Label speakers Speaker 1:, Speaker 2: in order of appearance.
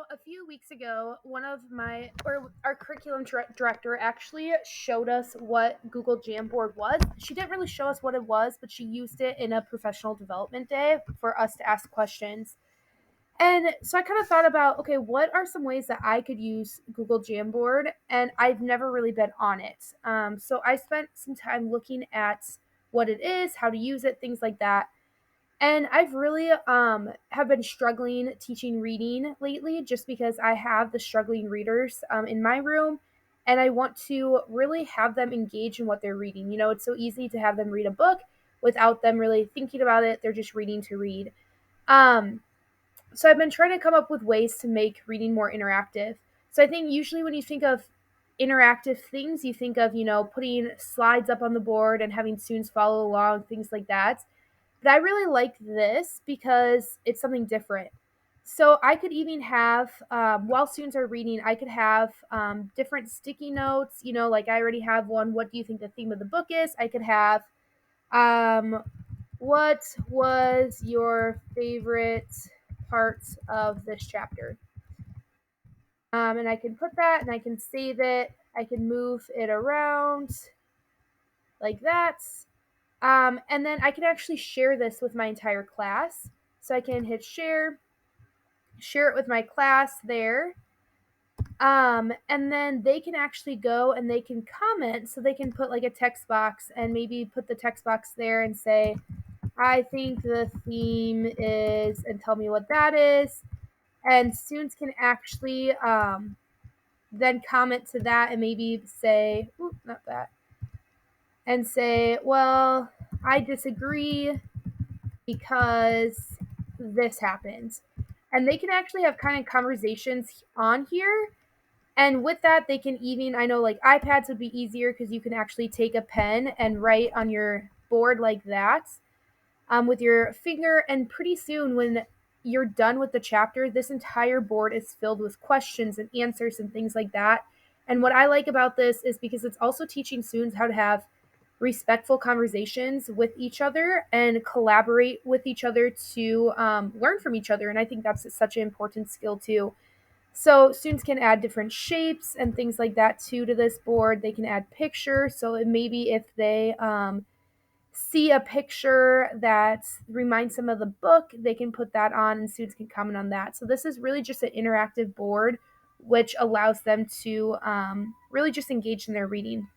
Speaker 1: So a few weeks ago, our curriculum director actually showed us what Google Jamboard was. She didn't really show us what it was, but she used it in a professional development day for us to ask questions. And so I kind of thought about, okay, what are some ways that I could use Google Jamboard? And I've never really been on it. So I spent some time looking at what it is, how to use it, things like that. And I've really have been struggling teaching reading lately just because I have the struggling readers in my room, and I want to really have them engage in what they're reading. It's so easy to have them read a book without them really thinking about it. They're just reading to read. Um, so I've been trying to come up with ways to make reading more interactive. So I think usually when you think of interactive things, you think of, putting slides up on the board and having students follow along, things like that. But I really like this because it's something different. So I could even have, while students are reading, I could have different sticky notes. Like I already have one. What do you think the theme of the book is? I could have, um, what was your favorite part of this chapter? And I can put that and I can save it. I can move it around like that. And then I can actually share this with my entire class. So I can hit share it with my class there. And then they can actually go and they can comment. So they can put like a text box and maybe put the text box there and say, I think the theme is, and tell me what that is. And students can actually then comment to that and maybe say, not that, and say, well, I disagree because this happened. And they can actually have kind of conversations on here. And with that, they can even, I know like iPads would be easier because you can actually take a pen and write on your board like that with your finger. And pretty soon, when you're done with the chapter, this entire board is filled with questions and answers and things like that. And what I like about this is because it's also teaching students how to have respectful conversations with each other and collaborate with each other to learn from each other. And I think that's such an important skill too. So students can add different shapes and things like that too to this board. They can add pictures. So maybe if they see a picture that reminds them of the book, they can put that on and students can comment on that. So this is really just an interactive board which allows them to really just engage in their reading.